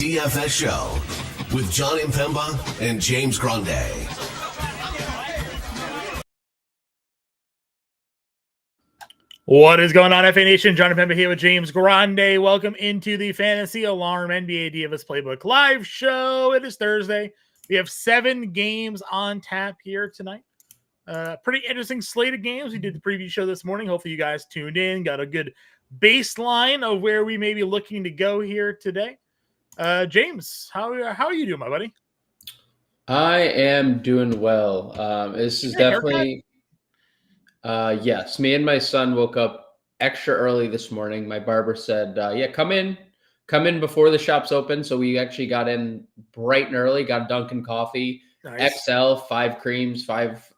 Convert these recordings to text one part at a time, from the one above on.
DFS show with John Impemba and James Grande. What is going on, FANation? John Impemba here with James Grande. Welcome into the Fantasy Alarm NBA DFS Playbook live show. It is Thursday. We have 7 games on tap here tonight. Pretty interesting slate of games. We did the preview show this morning. Hopefully you guys tuned in, got a good baseline of where we may be looking to go here today. James, how are you doing, my buddy? I am doing well. This is definitely, yes, me and my son woke up extra early this morning. My barber said, come in before the shop's open. So we actually got in bright and early, got Dunkin' coffee, nice. XL, 5 creams, 5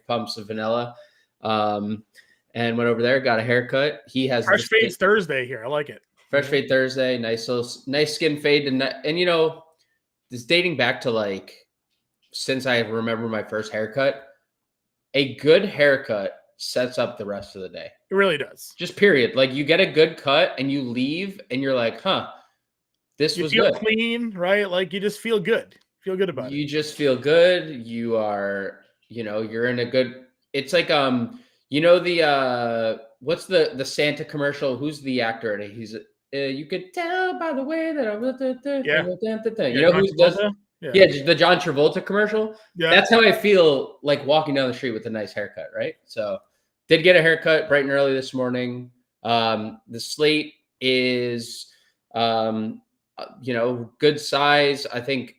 pumps of vanilla. And went over there, got a haircut. He has Fresh Fades Thursday here. I like it. Fresh Fade Thursday, nice skin fade. And you know, this dating back to like, since I remember my first haircut, a good haircut sets up the rest of the day. It really does. Just period. Like you get a good cut and you leave and you're like, this was good. Clean, right? Like you just feel good. Feel good about it. You just feel good. You are, you're in a good, it's like, what's the Santa commercial? Who's the actor? And he's, you could tell by the way that I was, you know who does it? Yeah, the John Travolta commercial. Yeah, that's how I feel like walking down the street with a nice haircut, right? So, did get a haircut bright and early this morning. The slate is, good size. I think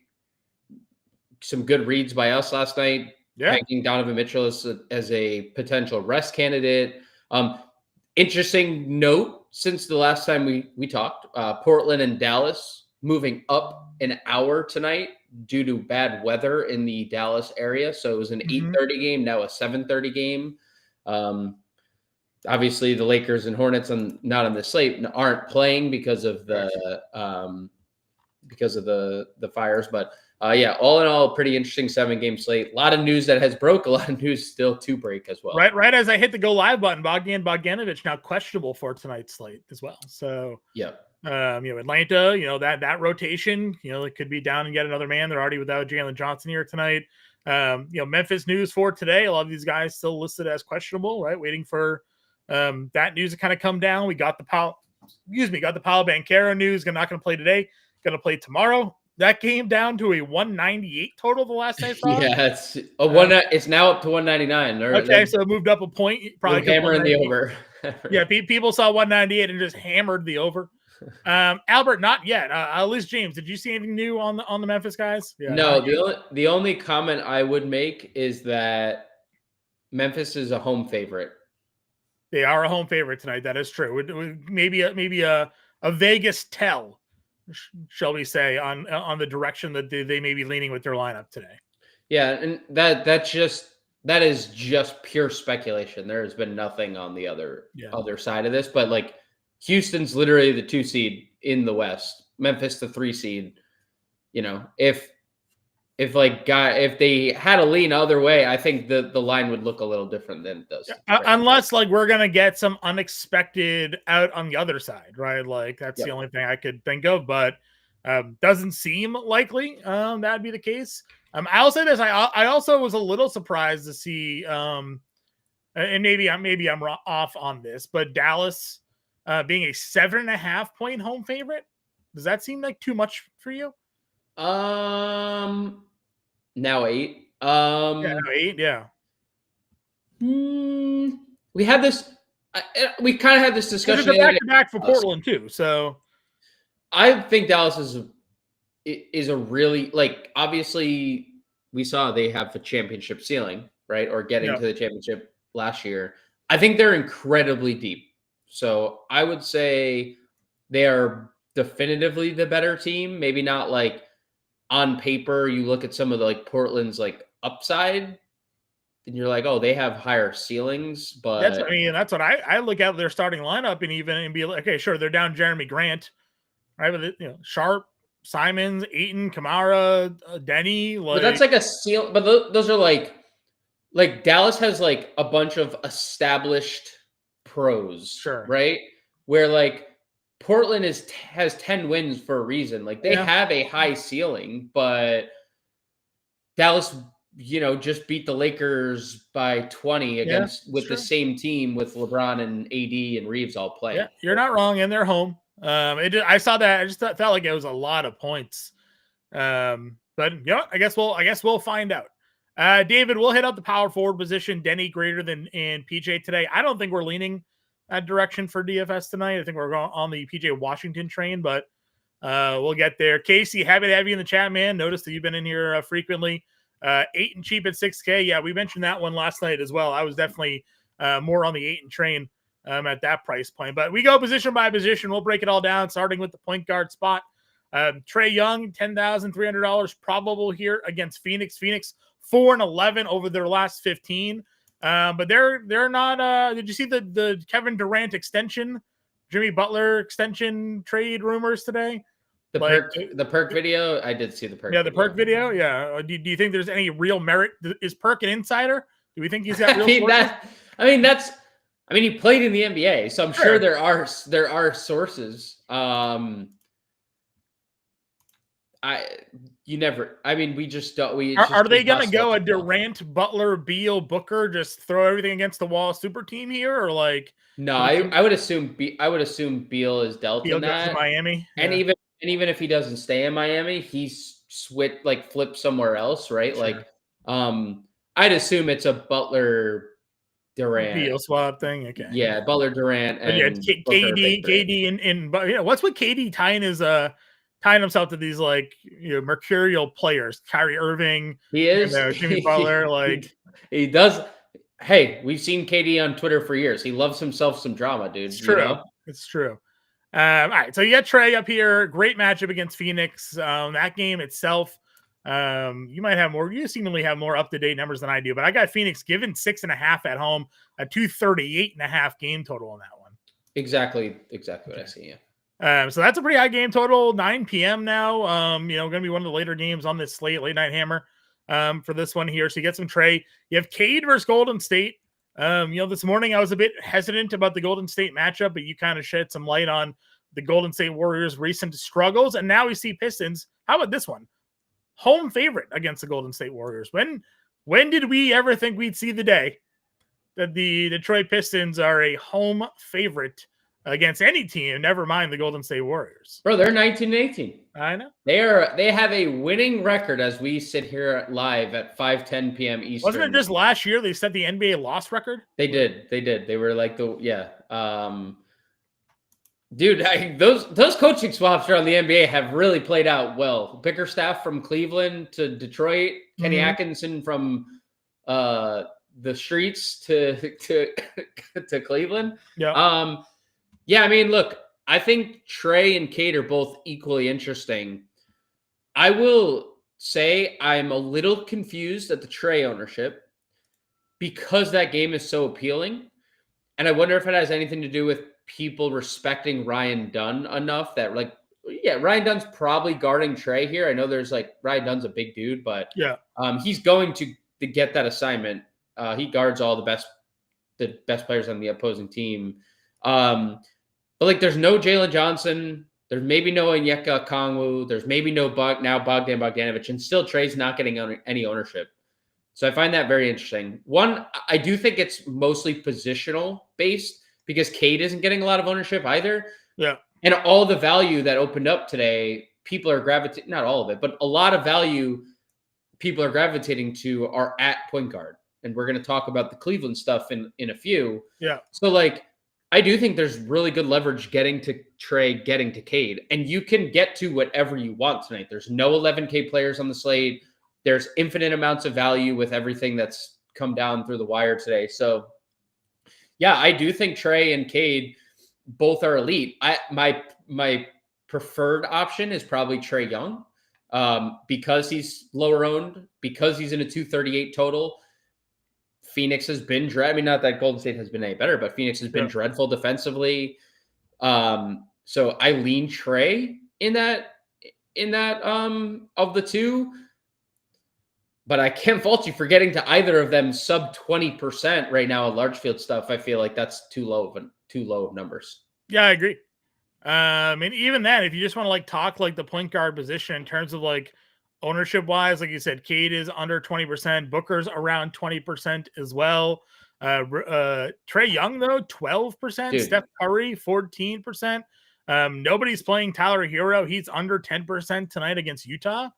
some good reads by us last night. Yeah, ranking Donovan Mitchell as a potential rest candidate. Interesting note. Since the last time we talked, Portland and Dallas moving up an hour tonight due to bad weather in the Dallas area. So it was an 8:30 game, now a 7:30 game. Obviously, the Lakers and Hornets not on the slate aren't playing because of the fires. But all in all, pretty interesting 7-game slate. A lot of news that has broke. A lot of news still to break as well. Right as I hit the go live button, Bogdanovic now questionable for tonight's slate as well. So Atlanta, that rotation, it could be down and get another man. They're already without Jalen Johnson here tonight. Memphis news for today. A lot of these guys still listed as questionable, right? Waiting for that news to kind of come down. We got the Paolo Banchero news. Not going to play today. Going to play tomorrow. That came down to a 198 total the last I saw. Yeah, it's now up to 199. Okay, so it moved up a point. Probably hammering the over. Yeah, people saw 198 and just hammered the over. Albert, not yet. At least James, did you see anything new on the Memphis guys? Yeah, no, the only comment I would make is that Memphis is a home favorite. They are a home favorite tonight. That is true. Maybe a Vegas tell, shall we say, on the direction that they may be leaning with their lineup today. Yeah, and that is just pure speculation. There has been nothing on the other side of this, but like Houston's literally the 2 seed in the West, Memphis the 3 seed. If they had a lean other way, I think the line would look a little different than it does. Unless we're going to get some unexpected out on the other side, right? Like that's the only thing I could think of, but doesn't seem likely that'd be the case. I'll say this. I also was a little surprised to see, and maybe I'm off on this, but Dallas being a 7.5 point home favorite. Does that seem like too much for you? Now 8. Now 8. Yeah. We had this. We kind of had this discussion. It's a back-to-back for Portland too. So I think Dallas is a really, like, obviously we saw they have a championship ceiling, right? Or getting to the championship last year. I think they're incredibly deep. So I would say they are definitively the better team. Maybe not like on paper, you look at some of the like Portland's like upside and you're like, oh, they have higher ceilings, but that's what I look at their starting lineup and be like, okay, sure, they're down Jeremy Grant, right? But Sharp, Simons, Ayton, Kamara, Denny. But that's like a seal. But those are like Dallas has like a bunch of established pros, sure, right? Where like Portland has 10 wins for a reason. Like they have a high ceiling, but Dallas, just beat the Lakers by 20 with the same team with LeBron and AD and Reeves all playing. Yeah, you're not wrong, and they're home. I saw that. I just felt like it was a lot of points. But I guess we'll find out. David, we'll hit up the power forward position. Denny greater than in PJ today. I don't think we're leaning that direction for DFS tonight. I think we're going on the PJ Washington train, but we'll get there. Casey, happy to have you in the chat, man. Notice that you've been in here frequently. 8 and cheap at 6K. Yeah, we mentioned that one last night as well. I was definitely more on the 8 and train at that price point. But we go position by position. We'll break it all down, starting with the point guard spot. Trae Young, $10,300 probable here against Phoenix. Phoenix 4-11 over their last 15. But they're not. Did you see the Kevin Durant extension, Jimmy Butler extension trade rumors today? The perk video. I did see the perk. Yeah, the perk video. Yeah. Do you think there's any real merit? Is Perk an insider? Do we think he's got real? He played in the NBA, so I'm sure there are sources. We just don't. Are they going to go a Durant, Butler, Beal, Booker, just throw everything against the wall super team here, or like? No, I would assume Beal is dealt in that. To Miami, and even if he doesn't stay in Miami, he's flipped somewhere else, right? Sure. I'd assume it's a Butler Durant Beal swap thing. Okay. Yeah, Butler Durant and KD and what's with KD tying himself to these mercurial players, Kyrie Irving. He is Jimmy Butler. He does. Hey, we've seen KD on Twitter for years. He loves himself some drama, dude. It's true. It's true. All right, so you got Trae up here. Great matchup against Phoenix. That game itself, you might have more. You seemingly have more up to date numbers than I do, but I got Phoenix given 6.5 at home, a 238.5 game total on that one. Exactly what I see. So that's a pretty high game total. 9 p.m. now. Going to be one of the later games on this slate, late night hammer. For this one here, so you get some Trae. You have Cade versus Golden State. This morning I was a bit hesitant about the Golden State matchup, but you kind of shed some light on the Golden State Warriors' recent struggles, and now we see Pistons. How about this one? Home favorite against the Golden State Warriors. When did we ever think we'd see the day that the Detroit Pistons are a home favorite against any team, never mind the Golden State Warriors? Bro, they're 19-18. I know. They have a winning record as we sit here live at 5:10 p.m. Eastern. Wasn't it just last year they set the NBA loss record? They did. They were dude, those coaching swaps around the NBA have really played out well. Bickerstaff from Cleveland to Detroit, Kenny Atkinson from the streets to Cleveland. Yeah. Look, I think Trae and Cade are both equally interesting. I will say I'm a little confused at the Trae ownership because that game is so appealing. And I wonder if it has anything to do with people respecting Ryan Dunn enough that Ryan Dunn's probably guarding Trae here. I know there's Ryan Dunn's a big dude, but he's going to get that assignment. He guards all the best players on the opposing team. But there's no Jalen Johnson. There's maybe no Onyeka Okongwu. There's maybe no Bogdan Bogdanovic, and still Trae's not getting any ownership. So I find that very interesting. One, I do think it's mostly positional based because Cade isn't getting a lot of ownership either. Yeah. And all the value that opened up today, people are gravitating, not all of it, but a lot of value people are gravitating to are at point guard. And we're going to talk about the Cleveland stuff in a few. Yeah. So I do think there's really good leverage getting to Trae, getting to Cade, and you can get to whatever you want tonight. There's no 11K players on the slate. There's infinite amounts of value with everything that's come down through the wire today. So, yeah, I do think Trae and Cade both are elite. My preferred option is probably Trae Young because he's lower owned, because he's in a 238 total. Phoenix has been not that Golden State has been any better, but Phoenix has been dreadful defensively. So I lean Trae in that of the two, but I can't fault you for getting to either of them sub 20% right now at large field stuff. I feel like that's too low of numbers. Yeah, I agree. And even then, if you just want to like talk like the point guard position in terms of like ownership wise, like you said, Cade is under 20%, Booker's around 20% as well. Trae Young though 12%, Dude. Steph Curry 14%. Nobody's playing Tyler Hero. He's under 10% tonight against Utah.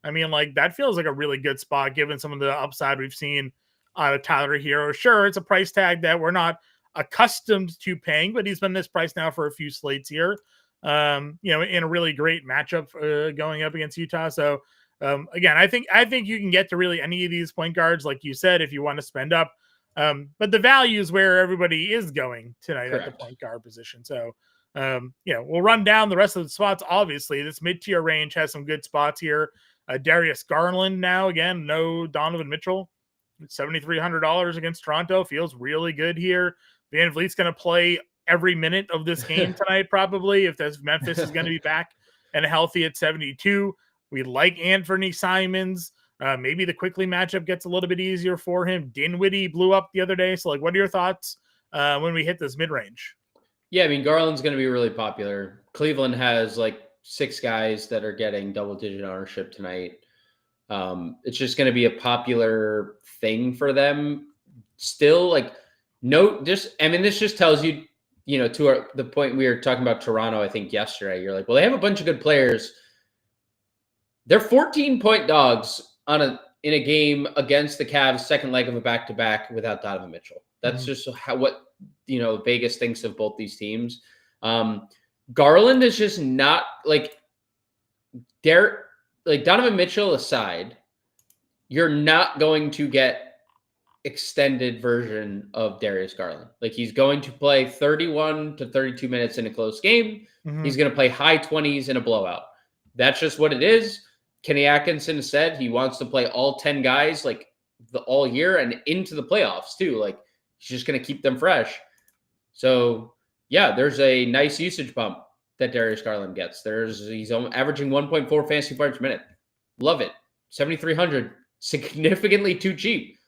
I mean, like that feels like a really good spot given some of the upside we've seen out of Tyler Hero. Sure, it's a price tag that we're not accustomed to paying, but he's been this price now for a few slates here. In a really great matchup going up against Utah. So again, I think you can get to really any of these point guards, like you said, if you want to spend up. But the value is where everybody is going tonight. Correct. At the point guard position. So we'll run down the rest of the spots. Obviously, this mid-tier range has some good spots here. Darius Garland now, again, no Donovan Mitchell. $7,300 against Toronto feels really good here. Van Vliet's going to play every minute of this game tonight, probably, if Memphis is going to be back and healthy at 72. We like Anthony Simons. Maybe the quickly matchup gets a little bit easier for him. Dinwiddie blew up the other day. So, like, what are your thoughts when we hit this mid-range? Yeah, I mean, Garland's going to be really popular. Cleveland has, like, 6 guys that are getting double-digit ownership tonight. It's just going to be a popular thing for them. Still, like, this just tells you, to the point we were talking about Toronto, I think, yesterday. You're like, well, they have a bunch of good players. They're 14-point dogs in a game against the Cavs' second leg of a back-to-back without Donovan Mitchell. That's just what Vegas thinks of both these teams. Garland is just not like Donovan Mitchell aside, you're not going to get extended version of Darius Garland. Like, he's going to play 31 to 32 minutes in a close game. He's going to play high 20s in a blowout. That's just what it is. Kenny Atkinson said he wants to play all 10 guys like all year and into the playoffs too. Like, he's just going to keep them fresh. So yeah, there's a nice usage bump that Darius Garland gets. He's averaging 1.4 fantasy points per minute. Love it. 7,300, significantly too cheap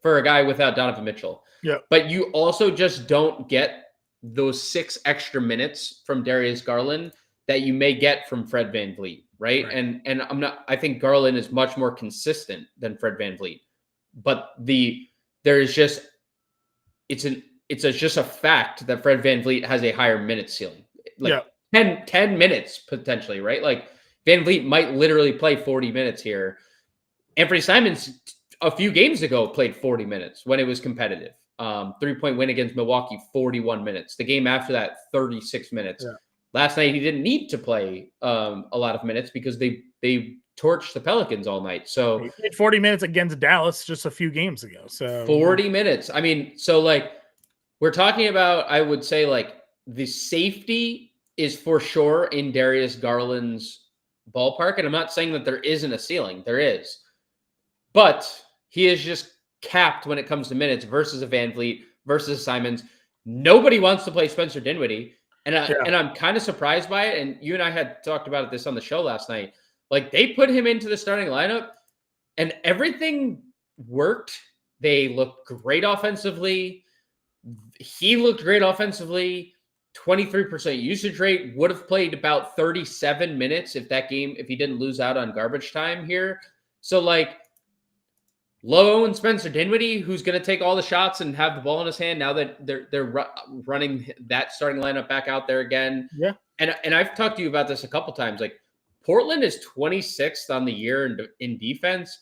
for a guy without Donovan Mitchell. Yeah. But you also just don't get those 6 extra minutes from Darius Garland that you may get from Fred VanVleet, right? And I think Garland is much more consistent than Fred VanVleet. But it's just a fact that Fred VanVleet has a higher minute ceiling. 10 minutes potentially, right? Like, VanVleet might literally play 40 minutes here. Anthony Simons a few games ago played 40 minutes when it was competitive. 3-point win against Milwaukee, 41 minutes. The game after that, 36 minutes. Yeah. Last night, he didn't need to play a lot of minutes because they torched the Pelicans all night. So he played 40 minutes against Dallas just a few games ago. So 40 minutes. I mean, so like, we're talking about, I would say, like, the safety is for sure in Darius Garland's ballpark. And I'm not saying that there isn't a ceiling. There is. But he is just capped when it comes to minutes versus a VanVleet versus Simons. Nobody wants to play Spencer Dinwiddie. And I'm kind of surprised by it. And you and I had talked about this on the show last night. Like, they put him into the starting lineup and everything worked. They looked great offensively. He looked great offensively. 23% usage rate, would have played about 37 minutes if he didn't lose out on garbage time here. So, like, low and Spencer Dinwiddie, who's going to take all the shots and have the ball in his hand now that they're running that starting lineup back out there again. Yeah. And I've talked to you about this a couple times. Like, Portland is 26th on the year in defense.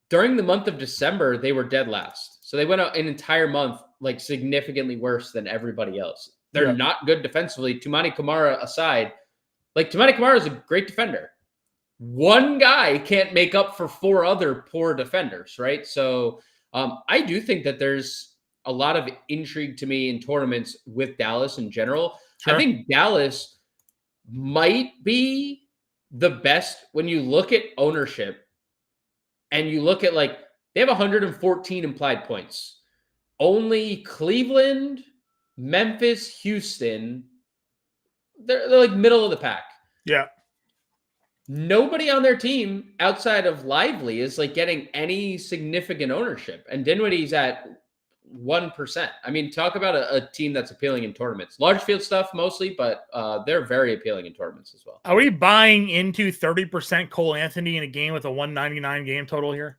During the month of December, they were dead last. So they went out an entire month, like, significantly worse than everybody else. They're not good defensively. Toumani Camara aside, like, Toumani Camara is a great defender. One guy can't make up for 4 other poor defenders, right? So I do think that there's a lot of intrigue to me in tournaments with Dallas in general. Sure. I think Dallas might be the best when you look at ownership and you look at, like, they have 114 implied points. Only Cleveland, Memphis, Houston, they're like middle of the pack. Yeah. Nobody on their team outside of Lively is, like, getting any significant ownership. And Dinwiddie's at 1%. I mean, talk about a team that's appealing in tournaments. Large field stuff mostly, but they're very appealing in tournaments as well. Are we buying into 30% Cole Anthony in a game with a 199 game total here?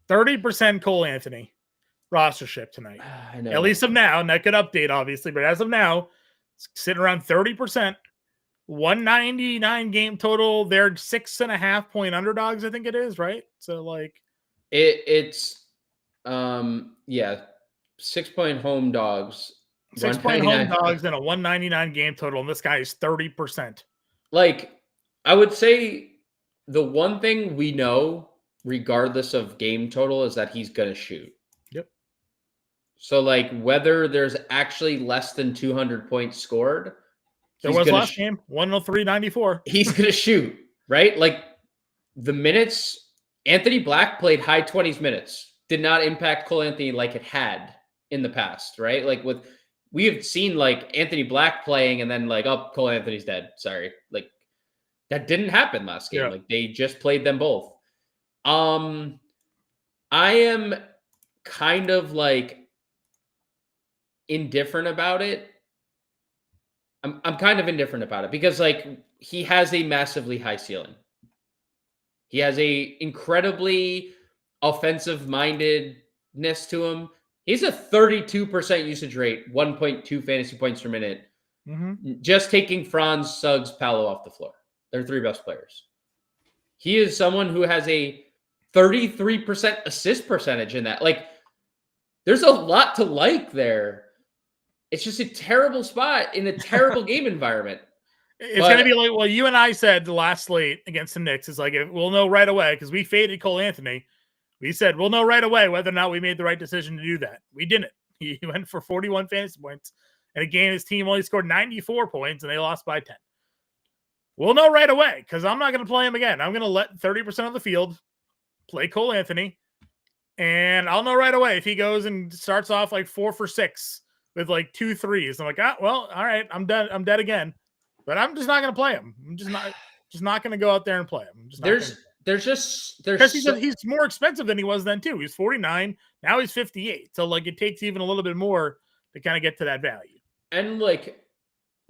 30% Cole Anthony rostership tonight. I know. At least of now, and that could update obviously, but as of now, it's sitting around 30%. 199 game total. They're 6.5 point underdogs, I think it is, right? So like it's 6 point home dogs. 6 point home dogs and a 199 game total, and this guy is 30%. Like, I would say the one thing we know, regardless of game total, is that he's gonna shoot. Yep. So like whether there's actually less than 200 points scored. There was last game, 103.94. He's going to shoot, right? Like the minutes, Anthony Black played high 20s minutes, did not impact Cole Anthony like it had in the past, right? Like we have seen like Anthony Black playing and then like, oh, Cole Anthony's dead. Sorry. Like that didn't happen last game. Yeah. Like they just played them both. I am kind of like indifferent about it. I'm kind of indifferent about it because like he has a massively high ceiling. He has a incredibly offensive mindedness to him. He's a 32% usage rate, 1.2 fantasy points per minute. Mm-hmm. Just taking Franz, Suggs, Paolo off the floor. They're three best players. He is someone who has a 33% assist percentage in that. Like there's a lot to like there. It's just a terrible spot in a terrible game environment. It's going to be like, well, you and I said the last slate against the Knicks is like, we'll know right away because we faded Cole Anthony. We said, we'll know right away whether or not we made the right decision to do that. We didn't. He went for 41 fantasy points. And again, his team only scored 94 points and they lost by 10. We'll know right away because I'm not going to play him again. I'm going to let 30% of the field play Cole Anthony. And I'll know right away if he goes and starts off like 4 for 6. With like 2 threes. I'm like, well, all right, I'm dead. I'm dead again. But I'm just not going to play him. I'm just not going to go out there and play him. Because he's more expensive than he was then too. He's 49. Now he's 58. So like it takes even a little bit more to kind of get to that value. And like,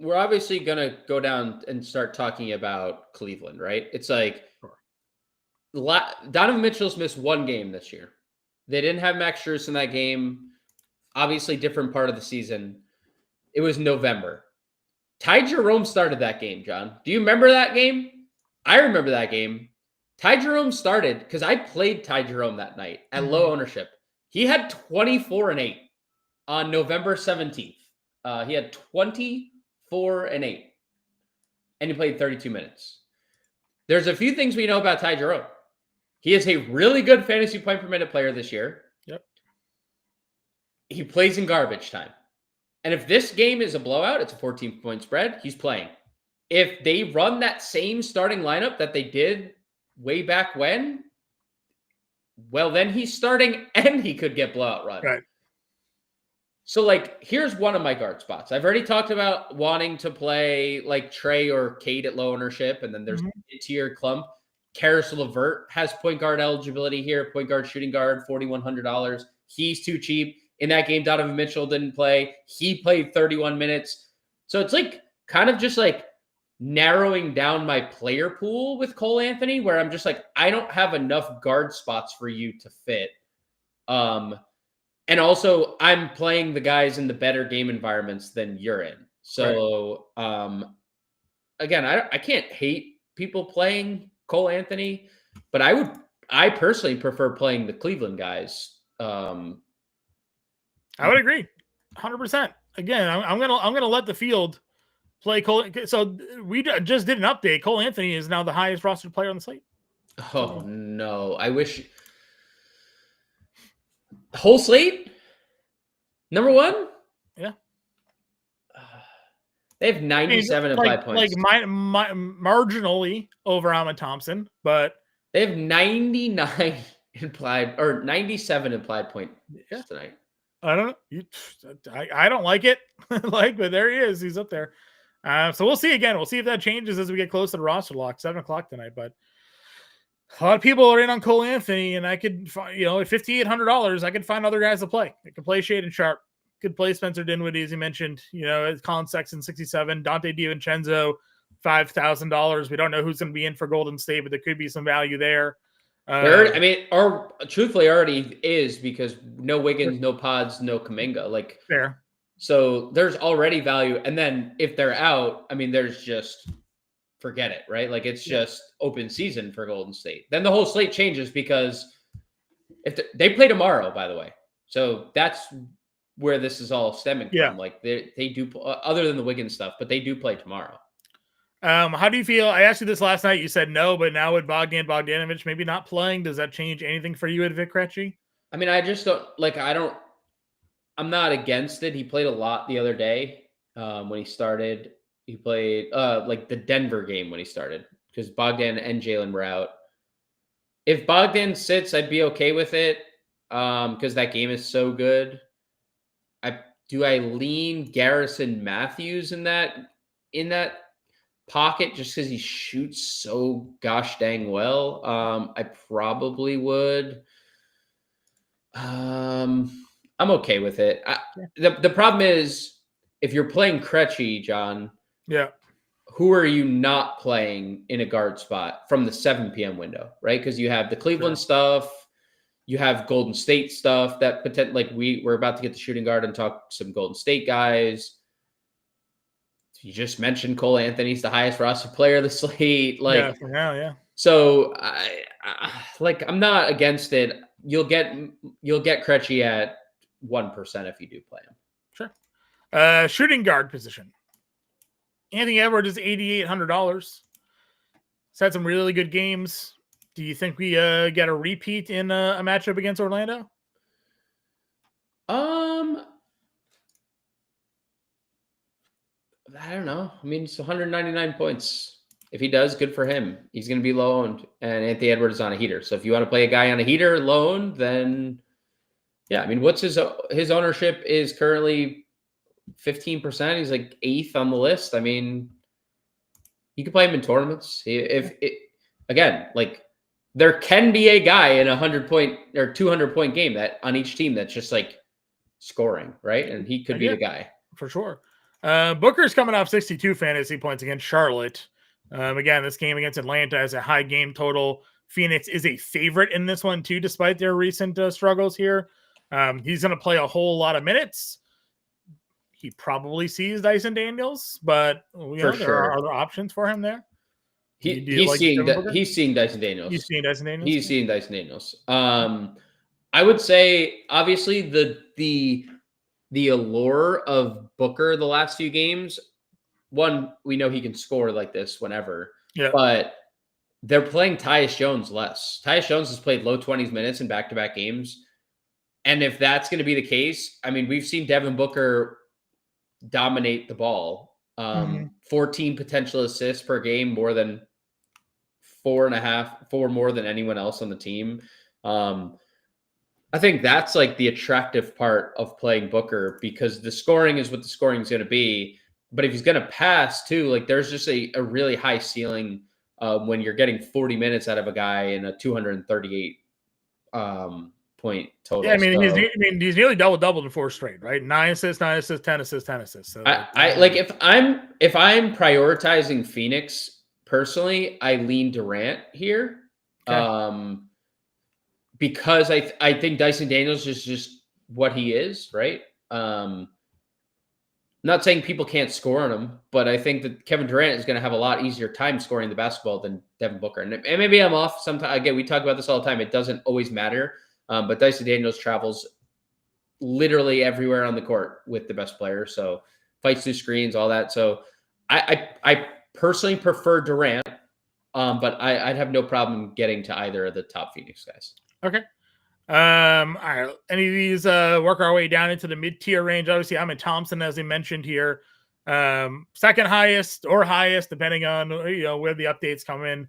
we're obviously going to go down and start talking about Cleveland, right? It's like Donovan Mitchell's missed one game this year. They didn't have Max Strus in that game. Obviously, different part of the season. It was November. Ty Jerome started that game, John. Do you remember that game? I remember that game. Ty Jerome started because I played Ty Jerome that night at low ownership. He had 24 and 8 on November 17th. He had 24 and 8. And he played 32 minutes. There's a few things we know about Ty Jerome. He is a really good fantasy point per minute player this year. He plays in garbage time. And if this game is a blowout, it's a 14-point spread, he's playing. If they run that same starting lineup that they did way back when, well, then he's starting and he could get blowout run. Right. So, like, here's one of my guard spots. I've already talked about wanting to play, like, Trey or Cade at low ownership, and then there's a tier clump. Karis LeVert has point guard eligibility here, point guard, shooting guard, $4,100. He's too cheap. In that game, Donovan Mitchell didn't play. He played 31 minutes. So it's like kind of just like narrowing down my player pool with Cole Anthony, where I'm just like, I don't have enough guard spots for you to fit. And also I'm playing the guys in the better game environments than you're in. So again, I can't hate people playing Cole Anthony, but I personally prefer playing the Cleveland guys. I would agree, 100%. Again, I'm gonna let the field play Cole. So we just did an update. Cole Anthony is now the highest rostered player on the slate. Oh no! I wish whole slate number one. Yeah, they have 97 implied points. Like marginally over Ahmed Thompson, but they have 99 implied or 97 implied points tonight. I don't know. I don't like it. But there he is. He's up there. So we'll see again. We'll see if that changes as we get closer to roster lock, 7:00 tonight. But a lot of people are in on Cole Anthony, and I could find, at $5,800, I could find other guys to play. I could play Shaedon Sharpe, could play Spencer Dinwiddie, as you mentioned. Colin Sexton, 67, Dante DiVincenzo, $5,000. We don't know who's going to be in for Golden State, but there could be some value there. Truthfully already is, because no Wiggins, no Pods, no Kuminga. Fair. So there's already value. And then if they're out, there's just forget it, right? It's just open season for Golden State. Then the whole slate changes, because if they play tomorrow, by the way. So that's where this is all stemming from. They do, other than the Wiggins stuff, but they do play tomorrow. How do you feel? I asked you this last night. You said no, but now with Bogdanovich maybe not playing, does that change anything for you at Vic Krejci? I just don't, I'm not against it. He played a lot the other day when he started. He played the Denver game when he started, because Bogdan and Jalen were out. If Bogdan sits, I'd be okay with it, because that game is so good. I lean Garrison Matthews in that pocket just because he shoots so gosh dang well. I probably would. I'm okay with it. The problem is, if you're playing Krejci, John, who are you not playing in a guard spot from the 7 p.m. window, right? Because you have the Cleveland stuff, you have Golden State stuff that we're about to get the shooting guard and talk some Golden State guys. You just mentioned Cole Anthony's the highest roster player of the slate. For now, yeah. So I'm not against it. You'll get Krejci at 1% if you do play him. Sure. Shooting guard position. Anthony Edwards is $8,800. He's had some really good games. Do you think we get a repeat in a matchup against Orlando? I don't know. It's 199 points. If he does, good for him. He's going to be low owned, and Anthony Edwards is on a heater. So if you want to play a guy on a heater low owned, then what's his ownership is currently 15%. He's 8th on the list. You can play him in tournaments. There can be a guy in 100-point or 200-point game that on each team that's just scoring, right? And he could be the guy for sure. Booker's coming off 62 fantasy points against Charlotte. Again, this game against Atlanta has a high game total. Phoenix is a favorite in this one too, despite their recent struggles here. He's going to play a whole lot of minutes. He probably sees Dyson Daniels, but there are other options for him there. He's seeing Dyson Daniels. He's seeing Dyson Daniels. He's seeing Dyson Daniels. I would say, obviously, the allure of Booker the last few games, one, we know he can score like this whenever. Yeah. But they're playing Tyus Jones less. Tyus Jones has played low 20s minutes in back-to-back games. And if that's going to be the case, we've seen Devin Booker dominate the ball. 14 potential assists per game, more than 4 more than anyone else on the team. I think that's the attractive part of playing Booker, because the scoring is what the scoring is going to be. But if he's going to pass too, there's just a really high ceiling when you're getting 40 minutes out of a guy in a 238 point total. Yeah, he's nearly doubled in 4 straight, right? 9 assists, 10 assists. So if I'm prioritizing Phoenix personally, I lean Durant here. Okay. Because I think Dyson Daniels is just what he is, right? Not saying people can't score on him, but I think that Kevin Durant is going to have a lot easier time scoring the basketball than Devin Booker. And maybe I'm off sometimes. Again, we talk about this all the time. It doesn't always matter. But Dyson Daniels travels literally everywhere on the court with the best player. So fights through screens, all that. So I personally prefer Durant, but I'd have no problem getting to either of the top Phoenix guys. Okay. All right. Any of these work our way down into the mid-tier range? Obviously, I'm in Thompson, as I mentioned here. Second highest or highest, depending on where the updates come in.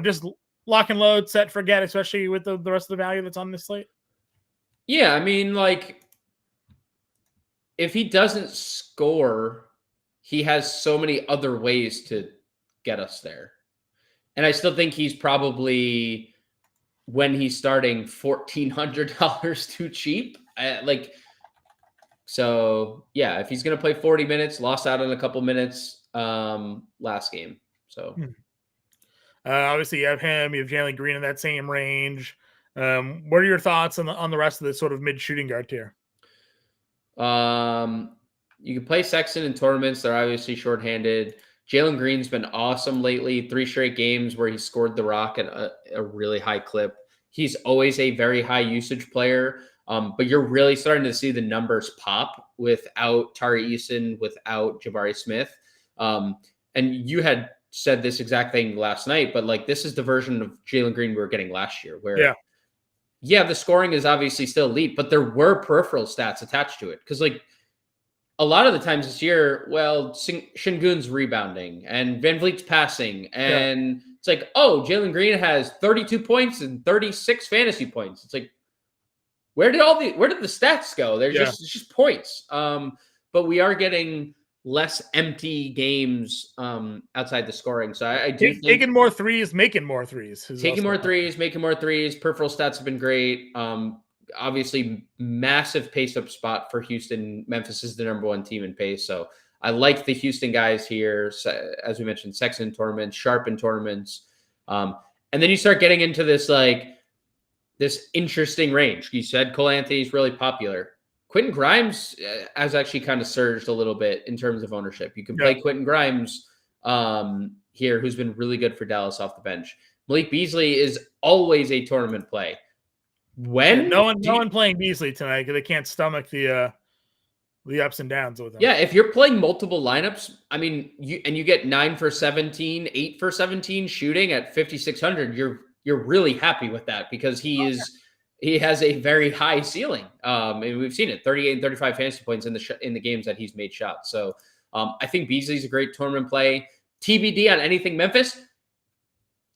Just lock and load, set, forget, especially with the rest of the value that's on this slate. Yeah, if he doesn't score, he has so many other ways to get us there. And I still think he's probably when he's starting $1,400 too cheap. So yeah, if he's going to play 40 minutes, lost out on a couple minutes last game. So obviously you have him, you have Jalen Green in that same range. What are your thoughts on the rest of the sort of mid shooting guard tier? You can play Sexton in tournaments. They're obviously shorthanded. Jalen Green's been awesome lately. 3 straight games where he scored the rock at a really high clip. He's always a very high usage player. But you're really starting to see the numbers pop without Tari Eason, without Jabari Smith. And you had said this exact thing last night, but like this is the version of Jalen Green we were getting last year where the scoring is obviously still elite, but there were peripheral stats attached to it. Because like a lot of the times this year, well, Şengün's rebounding and Van Vliet's passing. And it's like, oh, Jalen Green has 32 points and 36 fantasy points. It's like, where did the stats go? They're just points. But we are getting less empty games outside the scoring. So I do think taking more threes, making more threes. Taking more threes, making more threes. Peripheral stats have been great. Obviously, massive pace up spot for Houston. Memphis is the number 1 team in pace. So I like the Houston guys here. As we mentioned, Sexton in tournaments, Sharp in tournaments. And then you start getting into this interesting range. You said Cole Anthony's really popular. Quentin Grimes has actually kind of surged a little bit in terms of ownership. You can play Quentin Grimes here, who's been really good for Dallas off the bench. Malik Beasley is always a tournament play. No one playing Beasley tonight because they can't stomach the ups and downs with him. Yeah, if you're playing multiple lineups, I mean, you get 9 for 17, 8 for 17 shooting at 5,600, you're really happy with that because he has a very high ceiling. And we've seen it, 38 and 35 fantasy points in the games that he's made shots. So I think Beasley's a great tournament play. TBD on anything Memphis.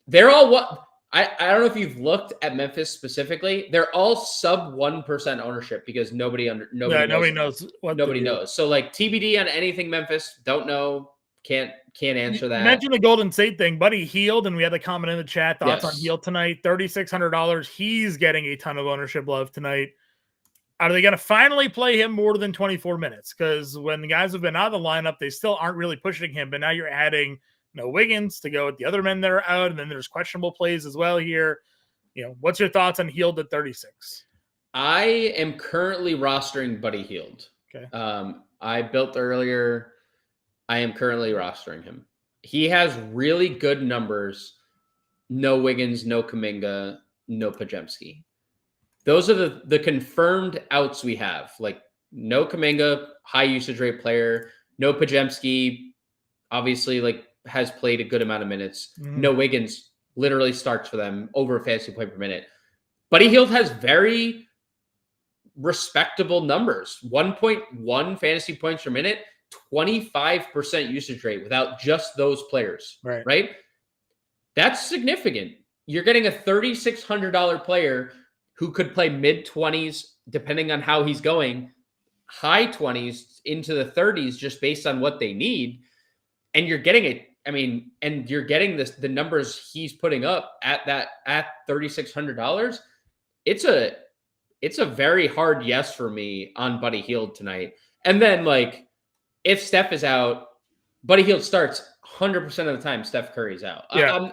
They're all I don't know if you've looked at Memphis specifically. They're all sub 1% ownership because nobody knows. Nobody knows. So like TBD on anything Memphis. Don't know. Can't answer that. You mentioned the Golden State thing. Buddy Hield, and we had the comment in the chat. Thoughts on Hield tonight? $3,600. He's getting a ton of ownership love tonight. Are they going to finally play him more than 24 minutes? Because when the guys have been out of the lineup, they still aren't really pushing him. But now you're adding no Wiggins to go with the other men that are out, and then there's questionable plays as well here. What's your thoughts on Hield at 36? I am currently rostering Buddy Hield. Okay. I built earlier. I am currently rostering him. He has really good numbers. No Wiggins, no Kuminga, no Podziemski. Those are the confirmed outs we have. Like no Kuminga, high usage rate player. No Podziemski, obviously has played a good amount of minutes. No Wiggins literally starts for them over a fantasy point per minute. Buddy Hield has very respectable numbers. 1.1 fantasy points per minute. 25% usage rate without just those players, right? That's significant. You're getting a $3,600 player who could play mid-20s, depending on how he's going, high 20s into the 30s, just based on what they need. And you're getting it. I mean, and you're getting the numbers he's putting up at $3,600. It's a very hard yes for me on Buddy Hield tonight. And then if Steph is out, Buddy Hield starts 100% of the time. Steph Curry's out. Yeah.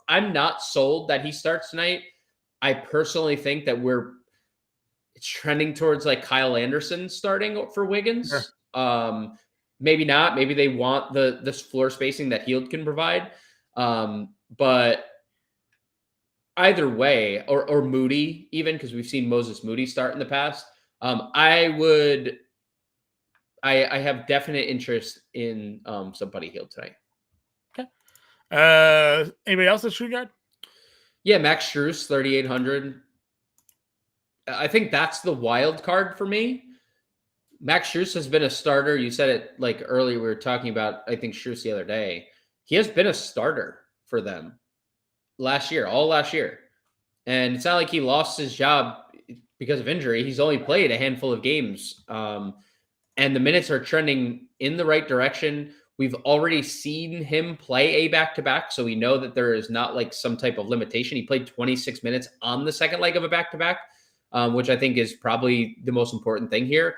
I'm not sold that he starts tonight. I personally think that it's trending towards Kyle Anderson starting for Wiggins. Sure. Maybe not. Maybe they want this floor spacing that Hield can provide. But either way, or Moody even, because we've seen Moses Moody start in the past. I have definite interest in some Buddy Hield tonight. Okay. Anybody else at shooting guard? Yeah, Max Strus, 3,800. I think that's the wild card for me. Max Strus has been a starter. You said it earlier. We were talking about, I think, Strus the other day. He has been a starter for them all last year. And it's not like he lost his job because of injury. He's only played a handful of games. And the minutes are trending in the right direction. We've already seen him play a back-to-back, so we know that there is not like some type of limitation. He played 26 minutes on the second leg of a back-to-back, which I think is probably the most important thing here.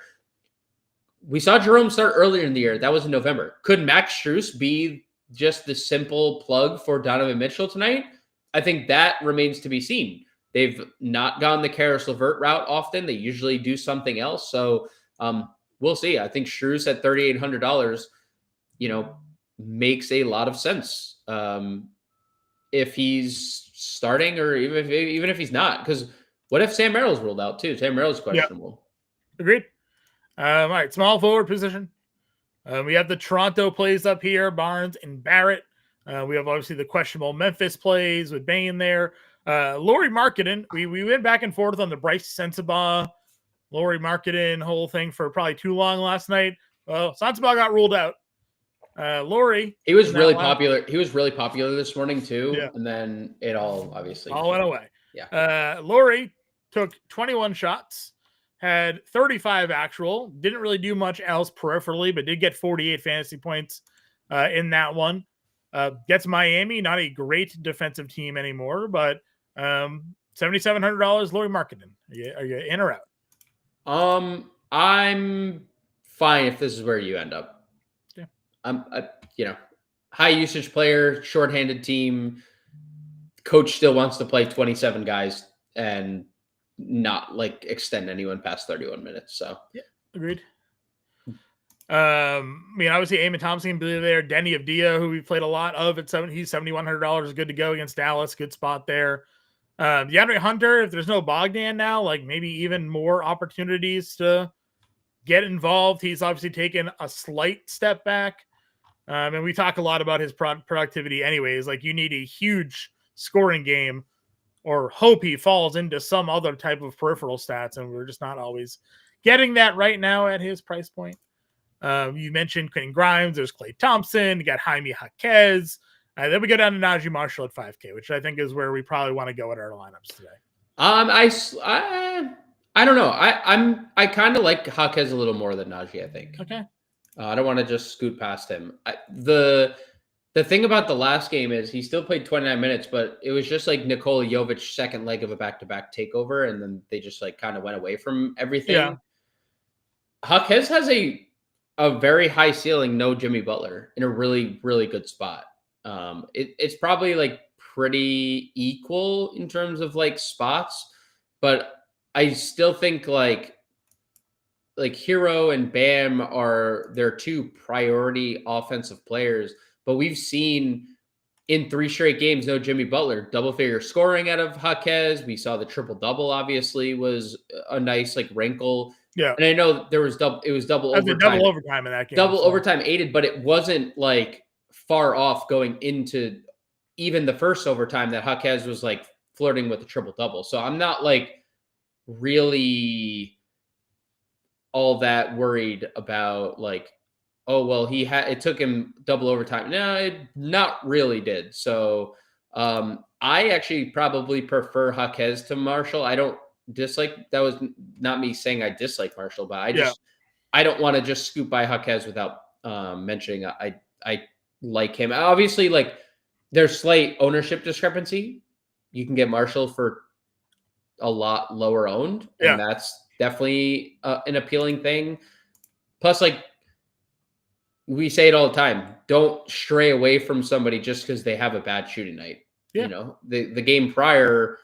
We saw Jerome start earlier in the year. That was in November. Could Max Strus be just the simple plug for Donovan Mitchell tonight? I think that remains to be seen. They've not gone the Karis LeVert route often. They usually do something else. So we'll see. I think Strus at $3,800, makes a lot of sense if he's starting or even if he's not. Because what if Sam Merrill's ruled out too? Sam Merrill's questionable. Yep. Agreed. All right, small forward position. We have the Toronto plays up here, Barnes and Barrett. We have obviously the questionable Memphis plays with Bane there. Lauri Markkanen, we went back and forth on the Bryce Sensabaugh, Lauri Markkanen whole thing for probably too long last night. Well, Sensabaugh got ruled out. Lauri, he was really popular. He was really popular this morning too, yeah. And then it all obviously went away. Yeah. Lauri took 21 shots, had 35 actual, didn't really do much else peripherally, but did get 48 fantasy points in that one. Gets Miami, not a great defensive team anymore, but $7,700 Lauri Markkanen. Are you in or out? I'm fine if this is where you end up. Yeah. High usage player, shorthanded team. Coach still wants to play 27 guys and not like extend anyone past 31 minutes. So yeah, agreed. Obviously Eamon Thompson can be there. Denny Avdia, who we played a lot of at he's $7,100, good to go against Dallas. Good spot there. DeAndre Hunter, if there's no Bogdan now, like maybe even more opportunities to get involved. He's obviously taken a slight step back. And we talk a lot about his productivity anyways. Like you need a huge scoring game or hope he falls into some other type of peripheral stats. And we're just not always getting that right now at his price point. You mentioned Quentin Grimes. There's Klay Thompson. You got Jaime Jaquez. Then we go down to Najee Marshall at 5K, which I think is where we probably want to go at our lineups today. I don't know. I kind of like Jaquez a little more than Najee, I think. Okay. I don't want to just scoot past him. The thing about the last game is he still played 29 minutes, but it was just like Nikola Jovic's second leg of a back-to-back takeover, and then they just like kind of went away from everything. Yeah. Jaquez has a very high ceiling, no Jimmy Butler, in a really, really good spot. It's probably like pretty equal in terms of like spots, but I still think like Hero and Bam are their two priority offensive players, but we've seen in 3 straight games, no Jimmy Butler, double figure scoring out of Jaquez. We saw the triple double obviously was a nice like wrinkle. Yeah. And I know it was double overtime. Double overtime in that game. Double overtime aided, but it wasn't like far off going into even the first overtime that Jaquez was like flirting with the triple double. So I'm not like really all that worried about like, oh, well, it took him double overtime. No, it not really did. So I actually probably prefer Jaquez to Marshall. I don't dislike, that was not me saying I dislike Marshall, but I don't want to just scoop by Jaquez without mentioning I like him. Obviously, like there's slight ownership discrepancy. You can get Marshall for a lot lower owned, and that's definitely an appealing thing. Plus, like we say it all the time, don't stray away from somebody just because they have a bad shooting night. Yeah. The game prior,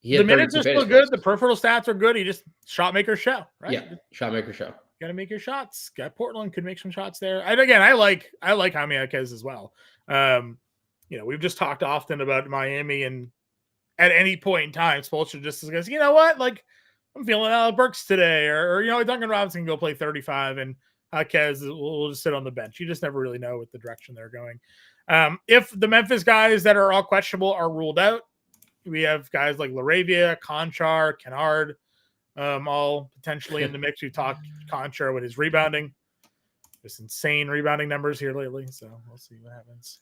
the minutes are still good. The peripheral stats are good. He just shot maker show, right? Yeah, shot maker show. Got to make your shots. Got Portland could make some shots there. And again, I like Jaime Jaquez as well. We've just talked often about Miami, and at any point in time, Spoelstra just goes, you know what? Like I'm feeling Alec Burks today, or Duncan Robinson can go play 35, and Jaquez will just sit on the bench. You just never really know what the direction they're going. If the Memphis guys that are all questionable are ruled out, we have guys like Laravia, Conchar, Kennard, all potentially in the mix. We talked Conchar with his rebounding, just insane rebounding numbers here lately. So we'll see what happens.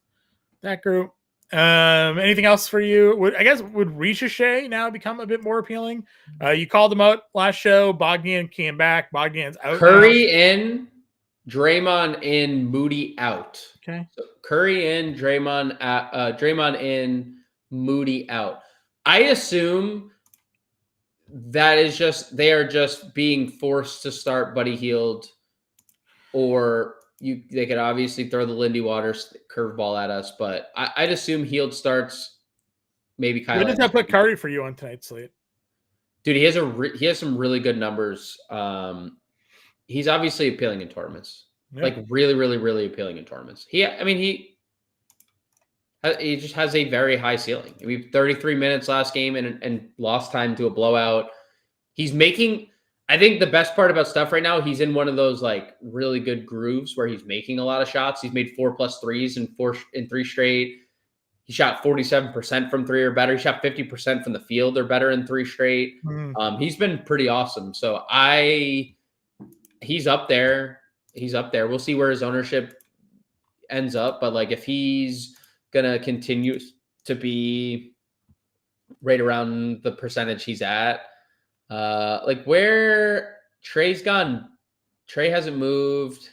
That group. Anything else for you? Would Ricochet now become a bit more appealing? You called him out last show. Bogdan came back. Bogdan's out. Curry in. Draymond in, Moody out. Okay. So Curry in, Draymond in, Moody out. I assume that is just they are just being forced to start Buddy Hield, or they could obviously throw the Lindy Waters curveball at us, but I'd assume Hield starts. Maybe Kyle. When does that put Curry for you on tonight's slate? Dude, he has some really good numbers. He's obviously appealing in tournaments, like really, really, really appealing in tournaments. He just has a very high ceiling. I mean, 33 minutes last game and lost time to a blowout. He's making. I think the best part about Steph right now, he's in one of those like really good grooves where he's making a lot of shots. He's made 4+ threes in 3 straight. He shot 47% from 3 or better. He shot 50% from the field or better in 3 straight. He's been pretty awesome. So he's up there. He's up there. We'll see where his ownership ends up. But like if he's going to continue to be right around the percentage he's at, like where Trey's gone, Trey hasn't moved.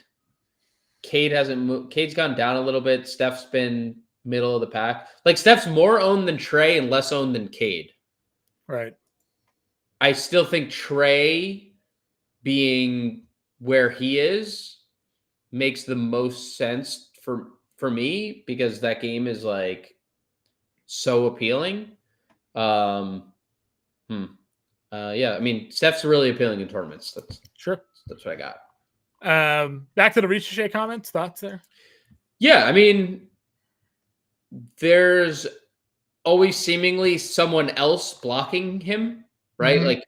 Cade hasn't moved. Cade's gone down a little bit. Steph's been middle of the pack. Like Steph's more owned than Trey and less owned than Cade. Right. I still think Trey being where he is makes the most sense for me because that game is like so appealing. Yeah, I mean Steph's really appealing in tournaments. That's what I got. Back to the Ricochet comments. Thoughts there? Yeah, I mean, there's always seemingly someone else blocking him, right? Mm-hmm. Like,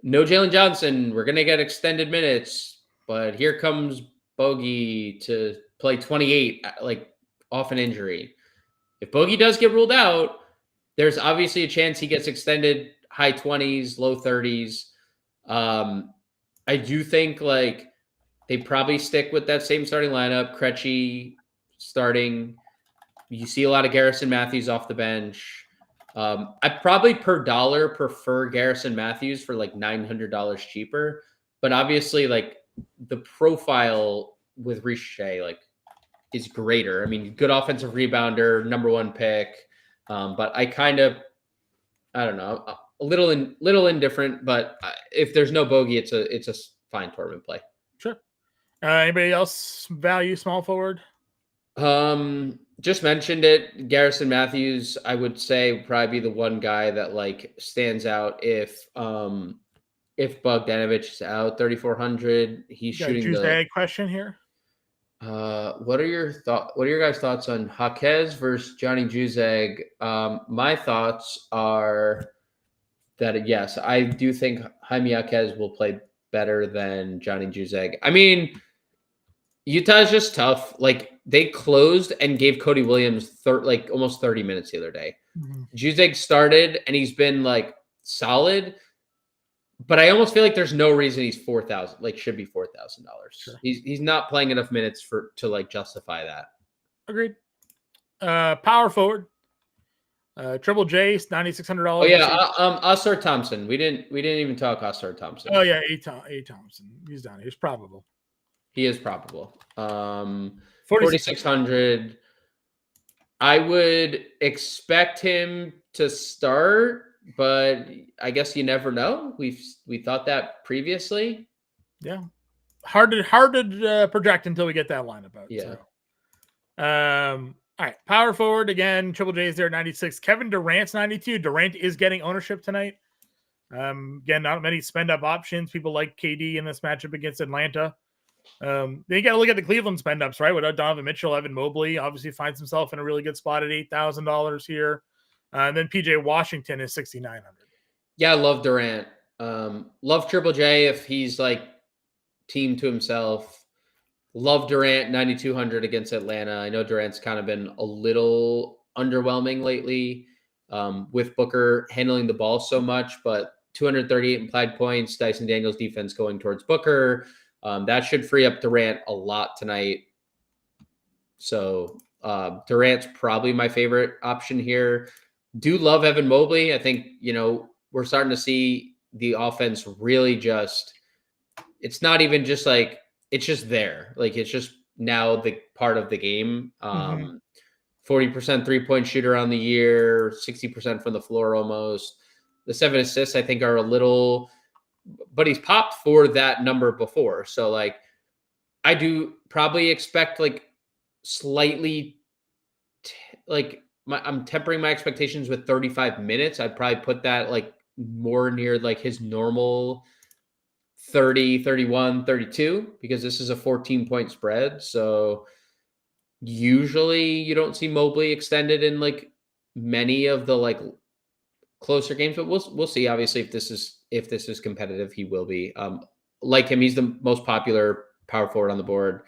no Jalen Johnson. We're going to get extended minutes, but here comes Bogey to play 28, like, off an injury. If Bogey does get ruled out, there's obviously a chance he gets extended high 20s, low 30s. I do think, like, they probably stick with that same starting lineup. Krejci starting. You see a lot of Garrison Matthews off the bench. I probably per dollar prefer Garrison Matthews for like $900 cheaper. But obviously, like the profile with Ricochet, like is greater. I mean, good offensive rebounder, number 1 pick. But I don't know, a little indifferent. But if there's no bogey, it's a fine tournament play. Sure. Anybody else value small forward? Just mentioned it. Garrison Matthews, I would say, would probably be the one guy that like stands out if Bogdanovich is out. 3,400. He's shooting the question here. What are your guys' thoughts on Jaquez versus Johnny Juzang? My thoughts are that yes, I do think Jaime Jaquez will play better than Johnny Juzang. I mean, Utah's just tough. Like they closed and gave Cody Williams almost 30 minutes the other day. Mm-hmm. Juzang started and he's been like solid, but I almost feel like there's no reason he's $4,000. Like should be $4,000. Sure. He's not playing enough minutes to like justify that. Agreed. Power forward. Triple J, $9,600. Oh yeah, Oscar Thompson. We didn't even talk Oscar Thompson. Oh yeah, A. Thompson. He's down. He's probable. He is probable. 4,600. I would expect him to start, but I guess you never know. We thought that previously. Yeah, hard to project until we get that lineup out. Yeah. So. All right, power forward again. Triple J is there at 96. Kevin Durant's 92. Durant is getting ownership tonight. Again, not many spend up options. People like KD in this matchup against Atlanta. Then you got to look at the Cleveland spend ups, right? Without Donovan Mitchell, Evan Mobley obviously finds himself in a really good spot at $8,000 here. And then PJ Washington is 6,900. Yeah, I love Durant. Love Triple J if he's like team to himself. Love Durant 9,200 against Atlanta. I know Durant's kind of been a little underwhelming lately with Booker handling the ball so much, but 238 implied points, Dyson Daniels defense going towards Booker. That should free up Durant a lot tonight. So Durant's probably my favorite option here. Do love Evan Mobley. I think, we're starting to see the offense really it's not even just like, it's just there. Like it's just now the part of the game. 40% 3-point shooter on the year, 60% from the floor almost. The 7 assists I think are a little, but he's popped for that number before. So like I do probably expect like slightly I'm tempering my expectations with 35 minutes. I'd probably put that like more near like his normal 30, 31, 32, because this is a 14-point spread. So usually you don't see Mobley extended in like many of the like closer games, but we'll see. Obviously, if this is competitive, he will be. Like him, he's the most popular power forward on the board.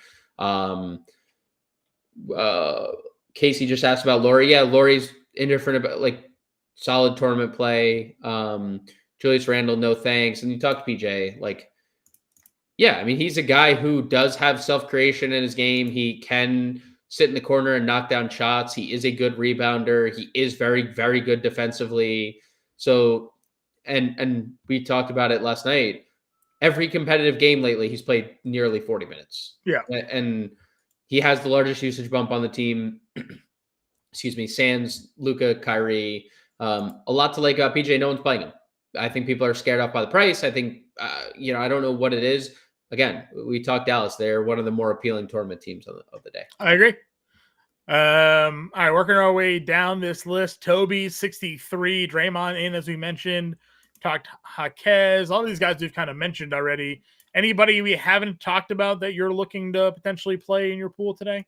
Casey just asked about Laurie. Yeah, Laurie's indifferent about like solid tournament play. Julius Randle, no thanks. And you talk to PJ, like, yeah, I mean, he's a guy who does have self-creation in his game. He can sit in the corner and knock down shots. He is a good rebounder. He is very, very good defensively. So, and we talked about it last night. Every competitive game lately, he's played nearly 40 minutes. Yeah. And he has the largest usage bump on the team. Excuse me, sans Luka, Kyrie. A lot to like about PJ. No one's playing him. I think people are scared off by the price. I think, I don't know what it is. Again, we talked Dallas. They're one of the more appealing tournament teams of the day. I agree. All right, working our way down this list. Toby, 63. Draymond in, as we mentioned. Talked Jaquez. All these guys we've kind of mentioned already. Anybody we haven't talked about that you're looking to potentially play in your pool today?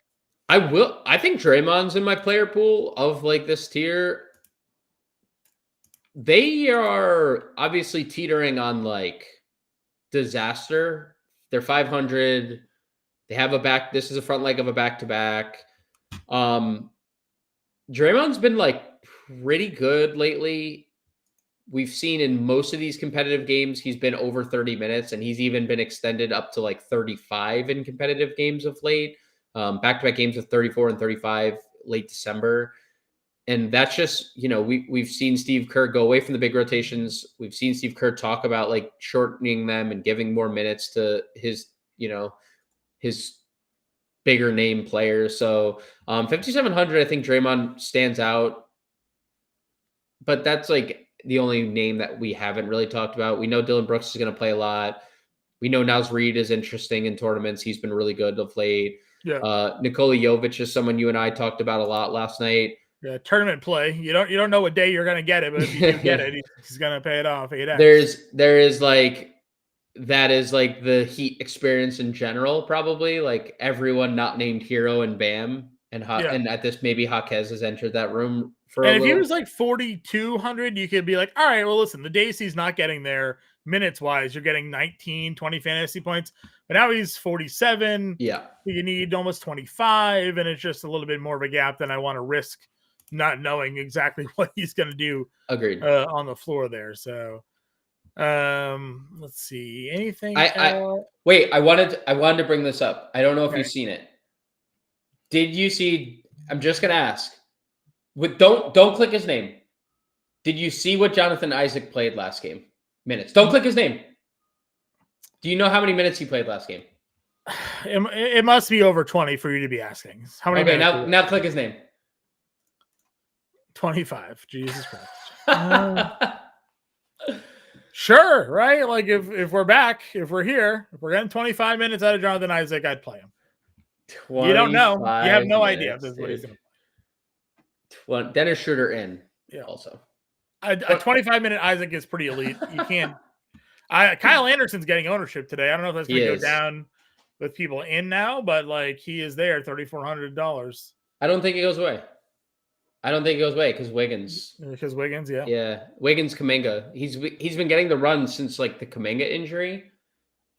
I think Draymond's in my player pool of like this tier. They are obviously teetering on like disaster. They're 500. They have this is a front leg of a back-to-back. Draymond's been like pretty good lately. We've seen in most of these competitive games, he's been over 30 minutes, and he's even been extended up to like 35 in competitive games of late. Back-to-back games of 34 and 35 late December. And that's just, we've seen Steve Kerr go away from the big rotations. We've seen Steve Kerr talk about like shortening them and giving more minutes to his bigger name players. So 5,700, I think Draymond stands out. But that's like the only name that we haven't really talked about. We know Dylan Brooks is going to play a lot. We know Naz Reid is interesting in tournaments. He's been really good of late. Yeah. Nikola Jovic is someone you and I talked about a lot last night. Yeah, tournament play. You don't know what day you're going to get it, but if you do get it, he's going to pay it off. 8X. There is like, that is like the Heat experience in general, probably like everyone not named Hero and Bam and at this maybe Jaquez has entered that room for. And if he was like 4,200, you could be like, all right, well, listen, the days he's not getting there minutes wise, you're getting 19, 20 fantasy points, but now he's 47. Yeah, you need almost 25, and it's just a little bit more of a gap than I want to risk not knowing exactly what he's going to do. Agreed. On the floor there. So let's see. Anything wait, I wanted to bring this up. I don't know if you've seen it. Did you see, I'm just going to ask, don't click his name. Did you see what Jonathan Isaac played last game? Minutes. Don't click his name. Do you know how many minutes he played last game? It must be over 20 for you to be asking. How many? Okay, now click his name. 25. Jesus Christ. Sure, right? Like if we're back, if we're here, if we're getting 25 minutes out of Jonathan Isaac, I'd play him. You don't know. You have no idea if this is what he's going to play. Dennis Schroeder in. Yeah. Also. A 25-minute Isaac is pretty elite. You can't. Kyle Anderson's getting ownership today. I don't know if that's going to go down with people in now, but like he is there, $3,400. I don't think it goes away. Because Wiggins. Because Wiggins, yeah. Yeah, Wiggins, Kuminga. He's been getting the run since like the Kuminga injury.